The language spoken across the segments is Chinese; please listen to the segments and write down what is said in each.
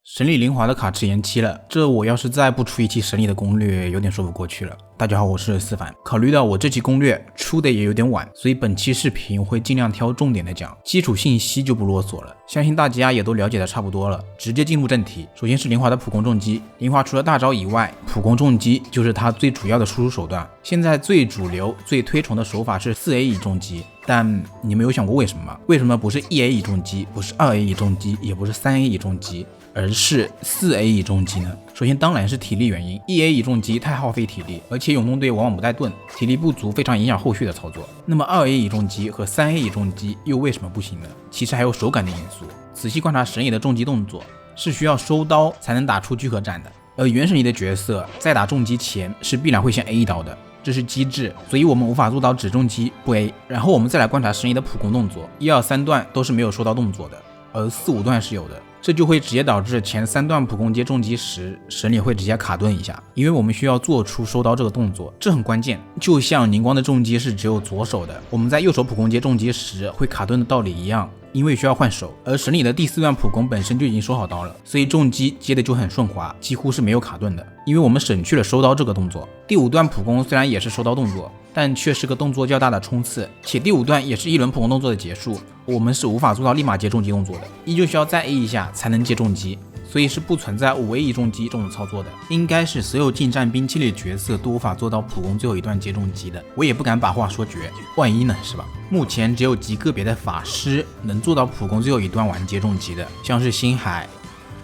神里灵华的卡池延期了，这我要是再不出一期神里的攻略，有点说不过去了。大家好，我是思凡。考虑到我这期攻略出的也有点晚，所以本期视频我会尽量挑重点的讲，基础信息就不啰嗦了，相信大家也都了解的差不多了，直接进入正题。首先是灵华的普攻重击，灵华除了大招以外，普攻重击就是它最主要的输出手段。现在最主流、最推崇的手法是4A 一重击，但你们有想过为什么吗？为什么不是1A 一重击，不是2A 一重击，也不是3A 一重击，而是4A 一重击呢？首先当然是体力原因，1A 一重击太耗费体力，而且永动队往往不带盾，体力不足非常影响后续的操作。那么2A 一重击和3A 一重击又为什么不行呢？其实还有手感的因素。仔细观察神野的重击动作，是需要收刀才能打出聚合斩的，而原神里的角色在打重击前是必然会先 A 一刀的，这是机制，所以我们无法做到只重击不 A。 然后我们再来观察神野的普攻动作，1、2、3段都是没有收刀动作的，而4、5段是有的，这就会直接导致前3段普攻接重击时，神里会直接卡顿一下，因为我们需要做出收刀这个动作，这很关键。就像宁光的重击是只有左手的，我们在右手普攻接重击时会卡顿的道理一样，因为需要换手。而神里的第4段普攻本身就已经收好刀了，所以重击接的就很顺滑，几乎是没有卡顿的，因为我们省去了收刀这个动作。第5段普攻虽然也是收刀动作，但却是个动作较大的冲刺，且第5段也是一轮普攻动作的结束，我们是无法做到立马接重击动作的，依旧需要再 A 一下才能接重击，所以是不存在5A 一重击这种操作的。应该是所有近战兵器类角色都无法做到普攻最后一段接重击的，我也不敢把话说绝，万一呢，是吧？目前只有极个别的法师能做到普攻最后一段完接重击的，像是星海、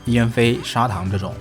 燕飞、砂糖这种。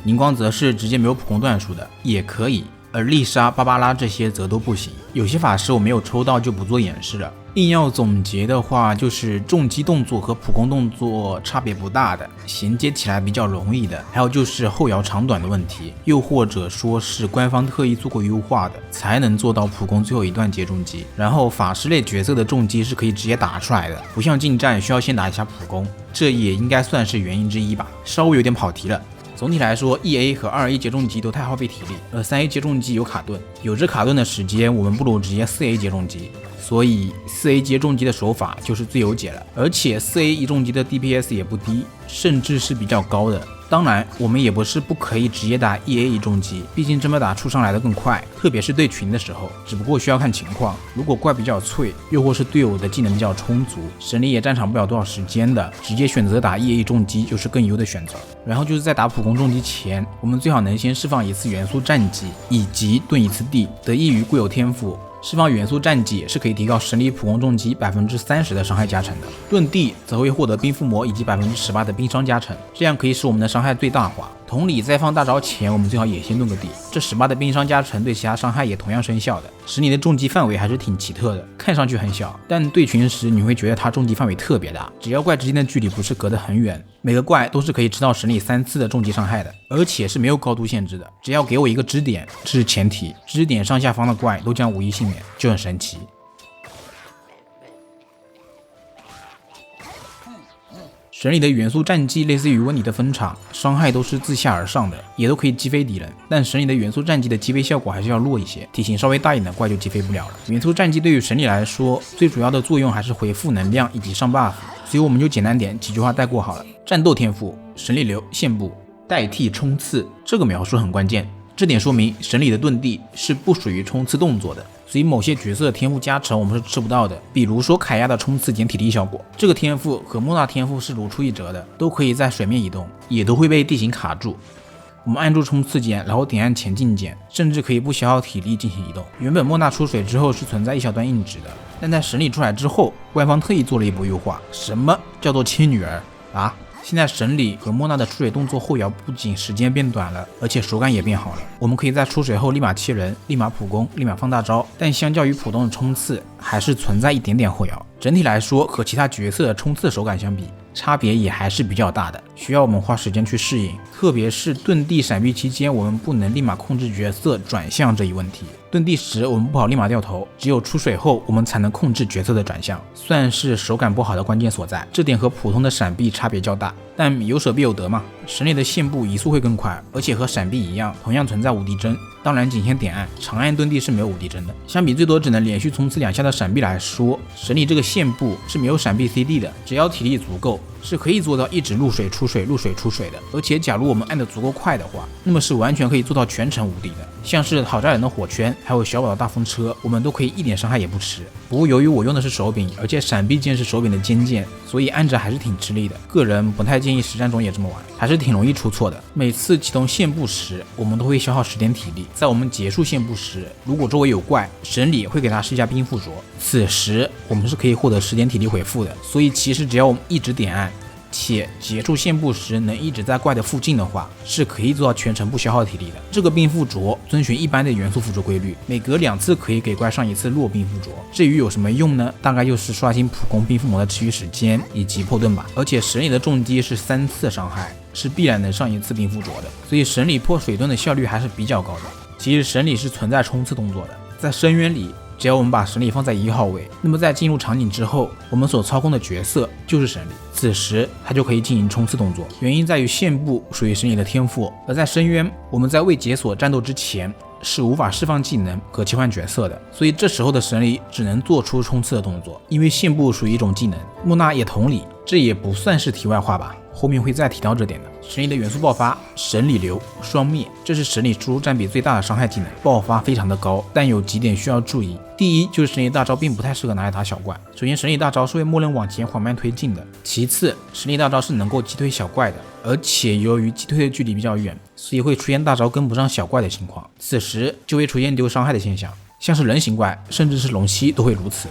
宁光则是直接没有普攻段数的，也可以，而丽莎、芭芭拉这些则都不行。有些法师我没有抽到就不做演示了。硬要总结的话，就是重击动作和普攻动作差别不大的，衔接起来比较容易的，还有就是后摇长短的问题，又或者说是官方特意做过优化的，才能做到普攻最后一段接重击。然后法师类角色的重击是可以直接打出来的，不像近战需要先打一下普攻，这也应该算是原因之一吧。稍微有点跑题了。总体来说 1A 和2A 接重击都太耗费体力，而 3A 接重击有卡顿，有着卡顿的时间，我们不如直接 4A 接重击，所以 4A 接重击的手法就是最优解了。而且 4A 一重击的 DPS 也不低，甚至是比较高的。当然我们也不是不可以直接打 1A 一重击，毕竟这么打出伤来的更快，特别是对群的时候，只不过需要看情况，如果怪比较脆，又或是队友的技能比较充足，神里也战场不了多少时间的，直接选择打 1A 一重击就是更优的选择。然后就是在打普攻重击前，我们最好能先释放一次元素战技，以及盾一次地，得益于固有天赋。释放元素战技是可以提高神里普攻重击 30% 的伤害加成的，盾地则会获得冰附魔以及 18% 的冰伤加成，这样可以使我们的伤害最大化。同理，在放大招前，我们最好也先盾个地，这18的冰伤加成对其他伤害也同样生效的。使你的重击范围还是挺奇特的，看上去很小，但对群时你会觉得它重击范围特别大，只要怪之间的距离不是隔得很远，每个怪都是可以吃到神里3次的重击伤害的，而且是没有高度限制的，只要给我一个支点，这是前提，支点上下方的怪都将无一幸免，就很神奇。神里的元素战技类似于温妮的分场，伤害都是自下而上的，也都可以击飞敌人，但神里的元素战技的击飞效果还是要弱一些，体型稍微大一点的怪就击飞不了了。元素战技对于神里来说，最主要的作用还是回复能量以及上 buff， 所以我们就简单点，几句话带过好了。战斗天赋，神里流线步，代替冲刺，这个描述很关键，这点说明神里的盾地是不属于冲刺动作的，所以某些角色的天赋加成我们是吃不到的，比如说凯亚的冲刺减体力效果，这个天赋和莫娜天赋是如出一辙的，都可以在水面移动，也都会被地形卡住。我们按住冲刺键，然后点按前进键，甚至可以不消耗体力进行移动。原本莫娜出水之后是存在一小段硬直的，但在神里出来之后，官方特意做了一波优化。什么叫做切女儿啊？现在神里和莫娜的出水动作后摇不仅时间变短了，而且手感也变好了。我们可以在出水后立马切人，立马普攻，立马放大招，但相较于普通的冲刺，还是存在一点点后摇。整体来说，和其他角色的冲刺手感相比，差别也还是比较大的，需要我们花时间去适应。特别是遁地闪避期间，我们不能立马控制角色转向这一问题。遁地时我们不好立马掉头，只有出水后我们才能控制角色的转向，算是手感不好的关键所在。这点和普通的闪避差别较大，但有舍必有得嘛，神里的线步移速会更快，而且和闪避一样，同样存在无敌帧。当然仅限点按，长按遁地是没有无敌帧的。相比最多只能连续冲刺2下的闪避来说，神里这个线步是没有闪避 CD 的，只要体力足够，是可以做到一直入水出水入水出水的。而且假如我们按得足够快的话，那么是完全可以做到全程无敌的。像是讨债人的火圈，还有小宝的大风车，我们都可以一点伤害也不吃。不过由于我用的是手柄，而且闪避键是手柄的尖键，所以按着还是挺吃力的。个人不太建议实战中也这么玩，还是挺容易出错的。每次启动线步时，我们都会消耗10点体力。在我们结束线步时，如果周围有怪，神里会给他施加冰附着，此时我们是可以获得10点体力回复的。所以其实只要我们一直点按，且结束线步时能一直在怪的附近的话，是可以做到全程不消耗体力的。这个冰附着遵循一般的元素附着规律，每隔2次可以给怪上1次弱冰附着。至于有什么用呢？大概就是刷新普攻冰附魔的持续时间以及破盾吧。而且神里的重击是3次伤害，是必然能上1次冰附着的，所以神里破水盾的效率还是比较高的。其实神里是存在冲刺动作的，在深渊里，只要我们把神里放在1号位，那么在进入场景之后，我们所操控的角色就是神里，此时他就可以进行冲刺动作。原因在于线步属于神里的天赋，而在深渊，我们在未解锁战斗之前是无法释放技能和切换角色的，所以这时候的神里只能做出冲刺的动作，因为线步属于一种技能。木纳也同理，这也不算是题外话吧，后面会再提到这点的。神里的元素爆发、神里流、双灭，这是神里输出占比最大的伤害技能，爆发非常的高，但有几点需要注意。第一，就是神里大招并不太适合拿来打小怪。首先，神里大招是会默认往前缓慢推进的。其次，神里大招是能够击退小怪的，而且由于击退的距离比较远，所以会出现大招跟不上小怪的情况，此时就会出现丢伤害的现象，像是人形怪甚至是龙息都会如此。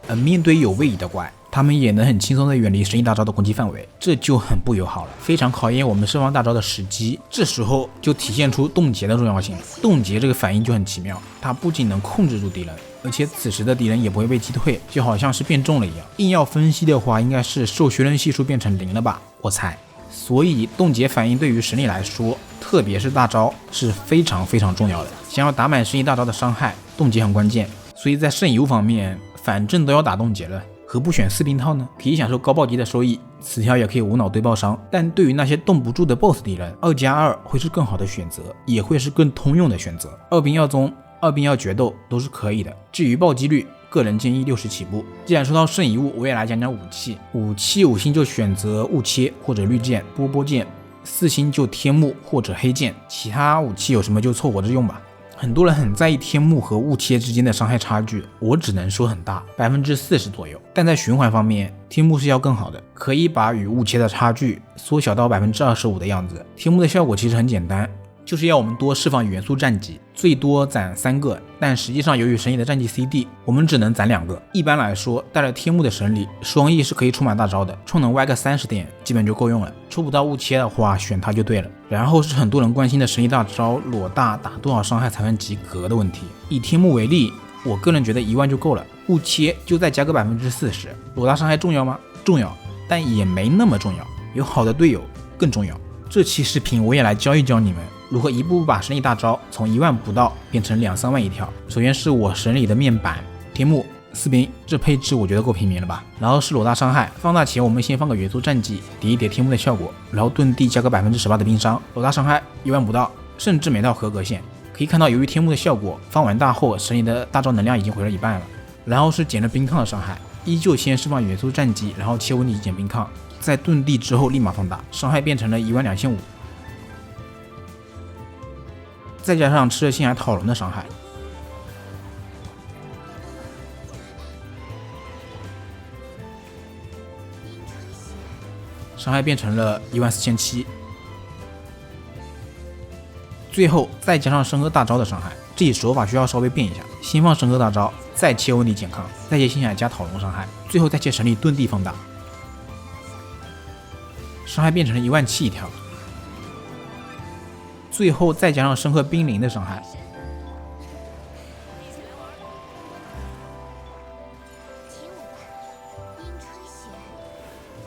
而面对有位移的怪，他们也能很轻松的远离神力大招的攻击范围，这就很不友好了，非常考验我们释放大招的时机。这时候就体现出冻结的重要性。冻结这个反应就很奇妙，它不仅能控制住敌人，而且此时的敌人也不会被击退，就好像是变重了一样。硬要分析的话，应该是受血刃系数变成0了吧，我猜。所以冻结反应对于神力来说，特别是大招是非常非常重要的。想要打满神力大招的伤害，冻结很关键。所以在圣遗物方面，反正都要打冻结了，何不选4冰套呢？可以享受高暴击的收益，此条也可以无脑堆爆伤。但对于那些冻不住的 BOSS 敌人，2+2会是更好的选择，也会是更通用的选择。2冰要宗、2冰要决斗都是可以的。至于暴击率，个人建议60起步。既然说到圣遗物，我也来讲讲武器。武器5星就选择雾切或者绿剑、波波剑，4星就天幕或者黑剑，其他武器有什么就凑合着用吧。很多人很在意天幕和雾切之间的伤害差距，我只能说很大，40%左右。但在循环方面，天幕是要更好的，可以把与雾切的差距缩小到25%的样子。天幕的效果其实很简单，就是要我们多释放元素战绩，最多攒3个，但实际上由于神里的战绩 CD， 我们只能攒2个。一般来说，带了天幕的神里，双翼是可以出满大招的，充能歪个30点，基本就够用了。出不到雾切的话，选它就对了。然后是很多人关心的神力大招裸大打多少伤害才能及格的问题。以天幕为例，我个人觉得1万就够了，雾切就再加个40%。裸大伤害重要吗？重要，但也没那么重要，有好的队友更重要。这期视频我也来教一教你们如何一步步把神力大招从1万不到变成2-3万一条。首先是我神里的面板天幕4冰，这配置我觉得够平民了吧。然后是裸大伤害，放大前我们先放个元素战绩叠一叠天幕的效果，然后遁地加个18%的冰伤，裸大伤害1万不到，甚至没到合格线。可以看到由于天幕的效果，放完大后神里的大招能量已经回了1半了。然后是减了冰抗的伤害，依旧先释放元素战绩，然后切温级减冰抗，在遁地之后立马放大，伤害变成了12500，再加上吃了星海讨龙的伤害，伤害变成了14700，最后再加上生哥大招的伤害，这里手法需要稍微变一下，先放生哥大招，再切温迪减抗，再切星海加讨龙伤害，最后再切神力遁地放大，伤害变成了17000一条，最后再加上生克冰灵的伤害，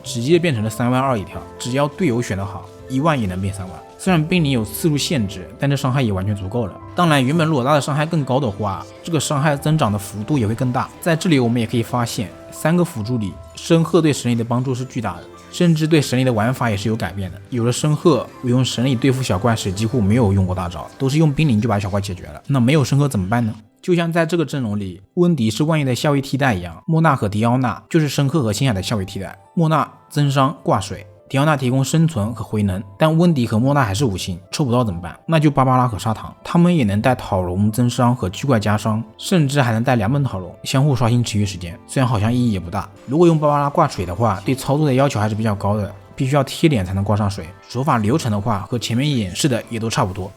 直接变成了32000一条。只要队友选得好，1万也能变3万。虽然冰灵有次数限制，但这伤害也完全足够了。当然，原本裸大的伤害更高的话，这个伤害增长的幅度也会更大。在这里我们也可以发现，3个辅助里，申鹤对神力的帮助是巨大的。甚至对神力的玩法也是有改变的。有了申鹤，我用神力对付小怪时几乎没有用过大招，都是用冰灵就把小怪解决了。那没有申鹤怎么办呢？就像在这个阵容里，温迪是万叶的下位替代一样，莫娜和迪奥娜就是申鹤和星海的下位替代。莫娜增伤挂水，迪奥娜提供生存和回能，但温迪和莫娜还是5星，抽不到怎么办？那就芭芭拉和砂糖，他们也能带讨龙增伤和巨怪加伤，甚至还能带2本讨龙，相互刷新持续时间，虽然好像意义也不大。如果用芭芭拉挂水的话，对操作的要求还是比较高的，必须要贴脸才能挂上水，手法流程的话和前面演示的也都差不多。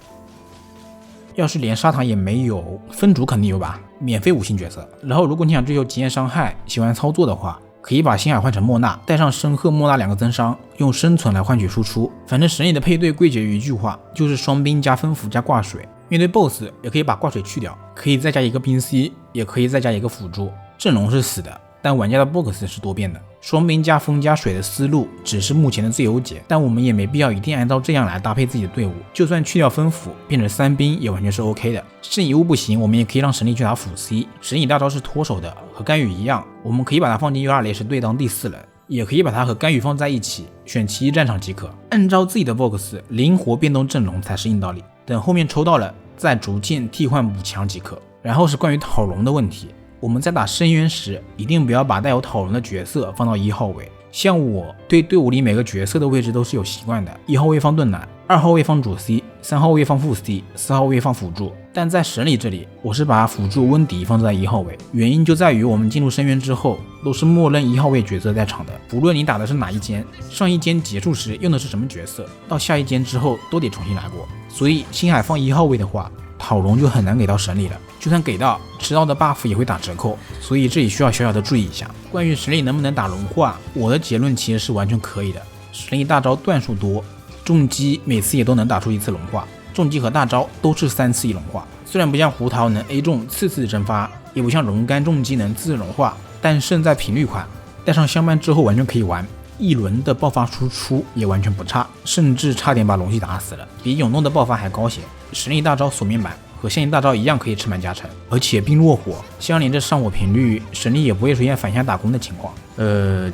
要是连砂糖也没有，分组肯定有吧，免费5星角色。然后如果你想追求极限伤害，喜欢操作的话，可以把星海换成莫娜，带上申鹤莫娜2个增伤，用生存来换取输出。反正神里的配对归结于一句话，就是双冰加分符加挂水。面对 BOSS 也可以把挂水去掉，可以再加一个冰 C， 也可以再加一个辅助。阵容是死的，但玩家的 BOSS 是多变的。双冰加风加水的思路只是目前的最优解，但我们也没必要一定按照这样来搭配自己的队伍。就算去掉分符变成3冰也完全是 OK 的。圣遗物不行，我们也可以让神力去打辅 C。神隐大招是脱手的，和甘雨一样，我们可以把它放进U2雷神队当第4人，也可以把它和甘雨放在一起，选奇异战场即可。按照自己的 BOSS 灵活变动阵容才是硬道理，等后面抽到了再逐渐替换补强即可。然后是关于讨龙的问题，我们在打深渊时一定不要把带有讨龙的角色放到1号位。像我对队伍里每个角色的位置都是有习惯的，1号位放盾奶，2号位放主 C， 3号位放副 C， 4号位放辅助。但在神里这里，我是把辅助温迪放在1号位，原因就在于我们进入深渊之后都是默认1号位角色在场的，不论你打的是哪一间，上一间结束时用的是什么角色，到下一间之后都得重新来过。所以星海放1号位的话，讨龙就很难给到神里了，就算给到，吃到的 buff 也会打折扣，所以这里需要小小的注意一下。关于神力能不能打融化，我的结论其实是完全可以的。神力大招段数多，重击每次也都能打出1次融化，重击和大招都是3次一融化。虽然不像胡桃能 A 中次次蒸发，也不像熔干重击能次融化，但胜在频率快，带上相伴之后完全可以玩。一轮的爆发输出也完全不差，甚至差点把龙系打死了，比永动的爆发还高些。神力大招锁面板和现役大招一样可以吃满加成，而且冰落火相连着上火频率，神力也不会出现反向打工的情况。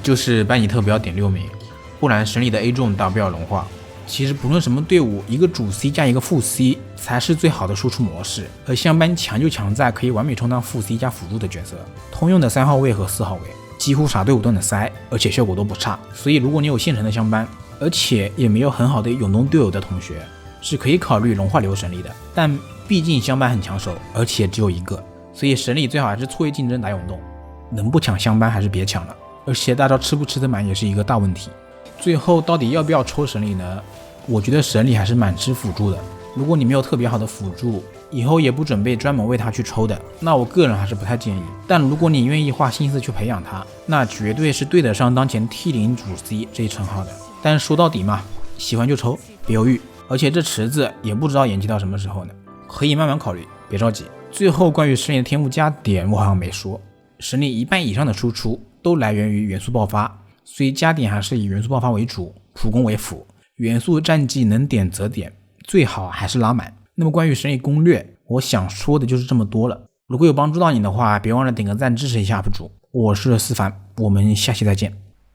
就是班尼特不要点6名，不然神力的 A 中打不了融化。其实不论什么队伍，一个主 C 加一个副 C 才是最好的输出模式，而相班强就强在可以完美充当副 C 加辅助的角色，通用的3号位和4号位几乎啥队伍都能塞，而且效果都不差。所以如果你有现成的相班，而且也没有很好的永动队友的同学，是可以考虑融化流神力的。但毕竟相班很抢手，而且只有1个，所以神力最好还是错位竞争打永动，能不抢相班还是别抢了。而且大招吃不吃得满也是一个大问题。最后到底要不要抽神力呢？我觉得神力还是蛮吃辅助的。如果你没有特别好的辅助，以后也不准备专门为他去抽的，那我个人还是不太建议。但如果你愿意花心思去培养他，那绝对是对得上当前 T0 主 C 这一称号的。但说到底嘛，喜欢就抽，别犹豫。而且这池子也不知道延期到什么时候呢，可以慢慢考虑，别着急。最后关于神力的天赋加点我好像没说，神力1半以上的输出都来源于元素爆发，所以加点还是以元素爆发为主，普攻为辅。元素战绩能点则点，最好还是拉满。那么关于神力攻略，我想说的就是这么多了。如果有帮助到你的话，别忘了点个赞支持一下 UP 主。我是思凡，我们下期再见。